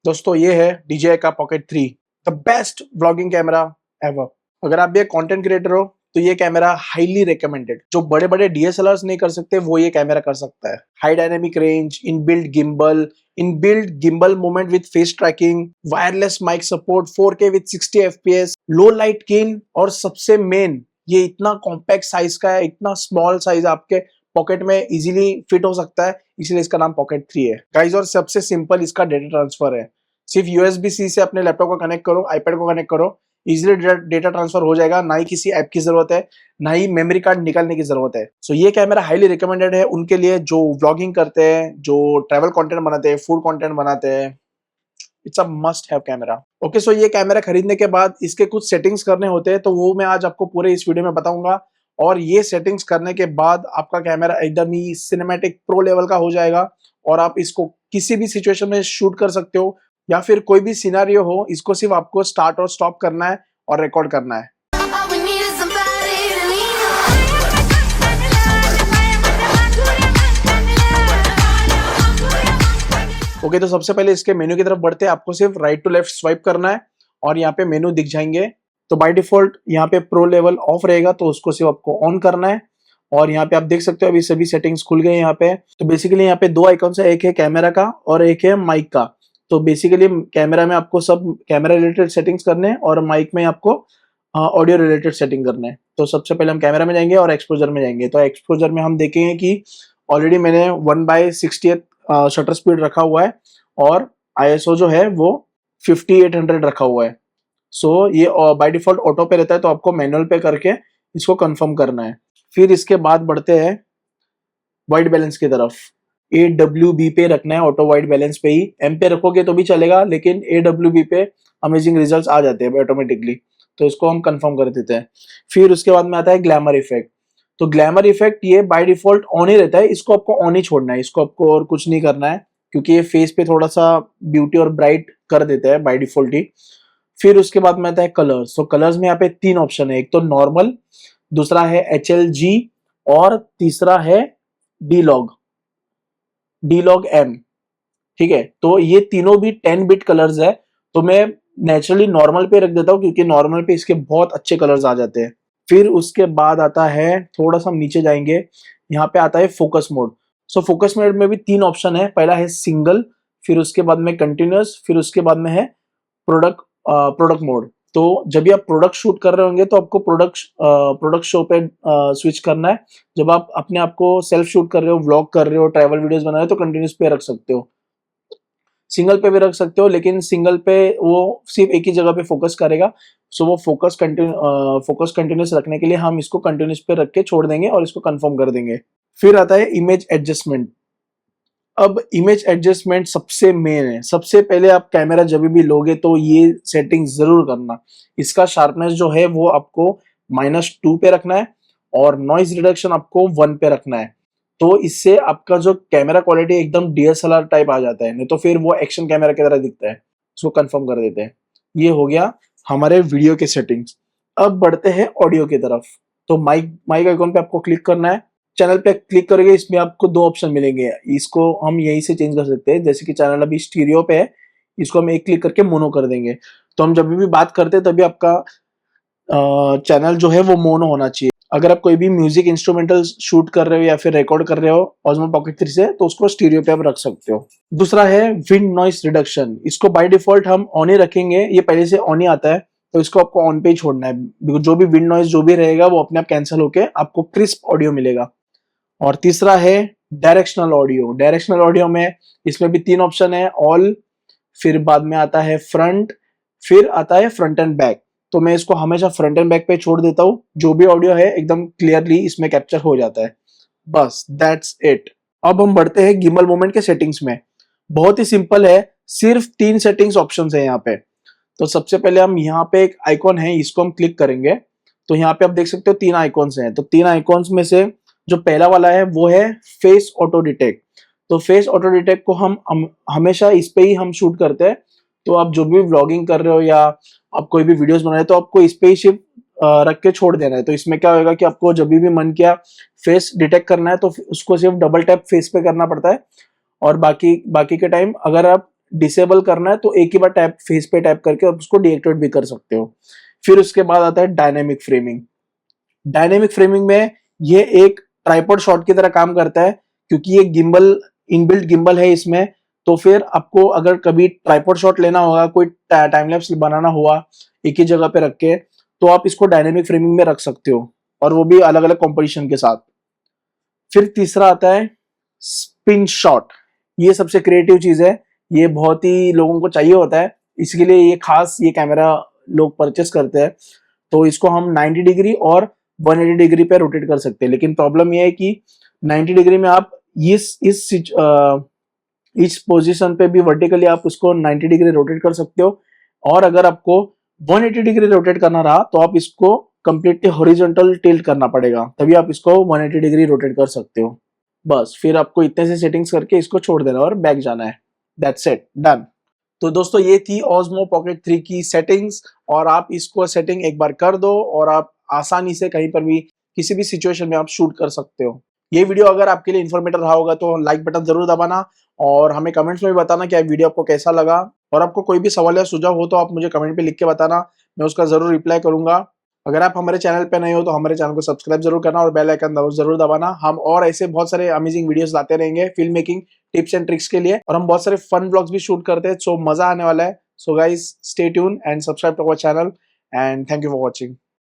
दोस्तों ये है DJI का Pocket 3, the best vlogging camera ever. अगर आप भी एक कंटेंट क्रिएटर हो तो ये कैमरा हाईली रिकमेंडेड। जो बड़े बड़े DSLRs नहीं कर सकते वो ये कैमरा कर सकता है। High dynamic range, inbuilt gimbal movement with face tracking, wireless mic support, 4K with 60 FPS, low light gain, और सबसे मेन ये इतना कॉम्पैक्ट साइज का है, इतना स्मॉल साइज आपके पॉकेट में इजीली फिट हो सकता है, इसलिए इसका नाम Pocket 3 है गाइस। और सबसे सिंपल इसका डेटा ट्रांसफर है। सिर्फ USB-C से अपने लैपटॉप को कनेक्ट करो, आईपैड को कनेक्ट करो, इजीली डेटा ट्रांसफर हो जाएगा। ना ही किसी ऐप की जरूरत है, ना ही मेमोरी कार्ड निकालने की जरूरत है। सो ये कैमरा हाईली रिकमेंडेड है उनके लिए जो व्लॉगिंग करते हैं, जो ट्रैवल कंटेंट बनाते हैं, फूड कंटेंट बनाते हैं। It's a must have camera. Okay, so ये कैमरा खरीदने के बाद इसके कुछ सेटिंग्स करने होते हैं, तो वो मैं आज आपको पूरे इस वीडियो में बताऊंगा। और ये सेटिंग्स करने के बाद आपका कैमरा एकदम ही सिनेमैटिक प्रो लेवल का हो जाएगा और आप इसको किसी भी सिचुएशन में शूट कर सकते हो, या फिर कोई भी सिनेरियो हो, इसको सिर्फ आपको स्टार्ट और स्टॉप करना है और रिकॉर्ड करना है। ओके, तो सबसे पहले इसके मेन्यू की तरफ बढ़ते हैं। आपको सिर्फ राइट टू लेफ्ट स्वाइप करना है और यहाँ पे मेन्यू दिख जाएंगे। तो बाय डिफॉल्ट यहाँ पे प्रो लेवल ऑफ रहेगा, तो उसको सिर्फ आपको ऑन करना है। और यहाँ पे आप देख सकते हो अभी सभी सेटिंग्स खुल गए यहाँ पे। तो बेसिकली यहाँ पे दो आइकॉन्स है, एक है कैमरा का और एक है माइक का। तो बेसिकली कैमरा में आपको सब कैमरा रिलेटेड सेटिंग्स करने हैं और माइक में आपको ऑडियो रिलेटेड सेटिंग करने हैं। तो सबसे पहले हम कैमरा में जाएंगे और एक्सपोजर में जाएंगे। तो एक्सपोजर में हम देखेंगे कि ऑलरेडी मैंने 1/60 शटर स्पीड रखा हुआ है और ISO जो है वो 5800 रखा हुआ है। सो ये बाय डिफॉल्ट ऑटो पे रहता है, तो आपको मैनुअल पे करके इसको कंफर्म करना है। फिर इसके बाद बढ़ते हैं वाइट बैलेंस की तरफ। AWB पे रखना है, ऑटो वाइट बैलेंस पे ही। M पे रखोगे तो भी चलेगा, लेकिन AWB पे अमेजिंग रिजल्ट्स आ जाते हैं ऑटोमेटिकली, तो इसको हम कंफर्म कर देते हैं। फिर उसके बाद में आता है ग्लैमर इफेक्ट। तो ग्लैमर इफेक्ट ये बाय डिफॉल्ट ऑन ही रहता है, इसको आपको ऑन ही छोड़ना है, इसको आपको और कुछ नहीं करना है, क्योंकि ये फेस पे थोड़ा सा ब्यूटी और ब्राइट कर देता है बाय डिफॉल्ट ही। फिर उसके बाद में आता है कलर्स। तो कलर्स में यहाँ पे 3 ऑप्शन है, एक तो नॉर्मल, दूसरा है HLG और तीसरा है D log M। ठीक है, तो ये तीनों भी 10 बिट कलर्स है। तो मैं नेचुरली नॉर्मल पे रख देता हूँ, क्योंकि नॉर्मल पे इसके बहुत अच्छे कलर्स आ जाते हैं। फिर उसके बाद आता है, थोड़ा सा हम नीचे जाएंगे, यहाँ पे आता है focus mode. So focus mode में भी 3 ऑप्शन है। पहला है सिंगल, फिर उसके बाद में कंटिन्यूअस, फिर उसके बाद में है प्रोडक्ट मोड। तो जब भी आप प्रोडक्ट शूट कर रहे होंगे तो आपको प्रोडक्ट शो पे स्विच करना है। जब आप अपने आप को सेल्फ शूट कर रहे हो, व्लॉग कर रहे हो, ट्रैवल वीडियोस बना रहे हो, तो कंटिन्यूअस पे रख सकते हो। सिंगल पे भी रख सकते हो, लेकिन सिंगल पे वो सिर्फ एक ही जगह पे फोकस करेगा। सो वो फोकस कंटिन्यूस रखने के लिए हम इसको कंटिन्यूस पे रख के छोड़ देंगे और इसको कंफर्म कर देंगे। फिर आता है इमेज एडजस्टमेंट। अब इमेज एडजस्टमेंट सबसे मेन है। सबसे पहले आप कैमरा जब भी लोगे तो ये सेटिंग जरूर करना। इसका शार्पनेस जो है वो आपको -2 पे रखना है और नॉइज रिडक्शन आपको 1 पे रखना है। तो इससे आपका जो कैमरा क्वालिटी एकदम DSLR टाइप आ जाता है, नहीं तो फिर वो एक्शन कैमरा की तरह दिखता है। इसको कंफर्म कर देते हैं। ये हो गया हमारे वीडियो के सेटिंग्स। अब बढ़ते हैं ऑडियो की तरफ। तो माइक आइकॉन पे आपको क्लिक करना है। चैनल पे क्लिक करोगे, इसमें आपको 2 ऑप्शन मिलेंगे। इसको हम यहीं से चेंज कर सकते हैं। जैसे कि चैनल अभी स्टीरियो पे है, इसको हम एक क्लिक करके मोनो कर देंगे। तो हम जब भी बात करते हैं तभी आपका चैनल जो है वो मोनो होना चाहिए। अगर आप कोई भी म्यूजिक इंस्ट्रूमेंटल शूट कर रहे हो या फिर रिकॉर्ड कर रहे हो Osmo Pocket 3 से, तो उसको स्टीरियो पे आप रख सकते हो। दूसरा है विंड नॉइस रिडक्शन। इसको बाय डिफॉल्ट हम ऑन ही रखेंगे, ये पहले से ऑन ही आता है, तो इसको आपको ऑन पे ही छोड़ना है। जो भी विंड नॉइस जो भी रहेगा वो अपने आप कैंसिल होके आपको क्रिस्प ऑडियो मिलेगा। और तीसरा है डायरेक्शनल ऑडियो। डायरेक्शनल ऑडियो में इसमें भी 3 ऑप्शन है, ऑल, फिर बाद में आता है फ्रंट, फिर आता है फ्रंट एंड बैक। तो मैं इसको हमेशा फ्रंट एंड बैक पे छोड़ देता हूँ। जो भी ऑडियो है एकदम क्लियरली इसमें कैप्चर हो जाता है। बस दैट्स इट। अब हम बढ़ते हैं गिम्बल मूवमेंट के सेटिंग्स में। बहुत ही सिंपल है, सिर्फ 3 सेटिंग्स ऑप्शंस है यहाँ पे। तो सबसे पहले हम यहाँ पे एक आइकॉन है, इसको हम क्लिक करेंगे। तो यहाँ पे आप देख सकते हो 3 आइकॉन्स हैं। तो 3 आइकॉन्स में से जो पहला वाला है वो है फेस ऑटो डिटेक्ट। तो फेस ऑटो डिटेक्ट को हम हमेशा इस पे ही हम शूट करते हैं। तो आप जो भी व्लॉगिंग कर रहे हो या आप कोई भी वीडियोस बना रहे हो, तो आपको इस पे ही सिर्फ रख के छोड़ देना है। तो इसमें क्या होगा कि आपको जब भी मन किया फेस डिटेक्ट करना है, तो उसको सिर्फ डबल टैप फेस पे करना पड़ता है। और बाकी के टाइम अगर आप डिसेबल करना है तो एक ही बार टैप फेस पे टैप करके और उसको डीएक्टिवेट भी कर सकते हो। फिर उसके बाद आता है डायनेमिक फ्रेमिंग। डायनेमिक फ्रेमिंग में ये एक ट्राइपॉड शॉट की तरह काम करता है, क्योंकि ये गिम्बल, इनबिल्ट गिम्बल है इसमें। तो फिर आपको अगर कभी ट्राइपॉड शॉट लेना होगा, कोई टाइम लैप्स बनाना हुआ एक ही जगह पे रख के, तो आप इसको डायनेमिक फ्रेमिंग में रख सकते हो, और वो भी अलग अलग कॉम्पोजिशन के साथ। फिर तीसरा आता है स्पिन शॉट। ये सबसे क्रिएटिव चीज है, ये बहुत ही लोगों को चाहिए होता है, इसके लिए ये खास ये कैमरा लोग परचेस करते हैं। तो इसको हम 90 डिग्री और 180 डिग्री पे रोटेट कर सकते हैं, लेकिन प्रॉब्लम ये है कि 90 डिग्री में आप इस पोजीशन पे भी वर्टिकली आप उसको 90 डिग्री रोटेट कर सकते हो, और अगर आपको 180 डिग्री रोटेट करना रहा तो आप इसको कंप्लीटली हॉरिजॉन्टल टिल्ट करना पड़ेगा, तभी आप इसको 180 डिग्री रोटेट कर सकते हो। बस फिर आपको इतने से सेटिंग्स करके इसको छोड़ देना और बैक जाना है। That's it, done. तो दोस्तों ये थी Osmo Pocket 3 की सेटिंग्स, और आप इसको सेटिंग एक बार कर दो और आप आसानी से कहीं पर भी किसी भी सिचुएशन में आप शूट कर सकते हो। ये वीडियो अगर आपके लिए इन्फॉर्मेटिव रहा होगा तो लाइक बटन जरूर दबाना, और हमें कमेंट्स में भी बताना कि वीडियो आपको कैसा लगा, और आपको कोई भी सवाल या सुझाव हो तो आप मुझे कमेंट पे लिख के बताना, मैं उसका जरूर रिप्लाई करूंगा। अगर आप हमारे चैनल पे नए हो तो हमारे चैनल को सब्सक्राइब जरूर करना और बेल आइकन जरूर दबाना। हम और ऐसे बहुत सारे अमेजिंग वीडियोस लाते रहेंगे film making tips and tricks के लिए, और हम बहुत सारे फन ब्लॉग्स भी शूट करते हैं, सो मजा आने वाला है। So guys stay tune and subscribe to our channel, and thank you for watching.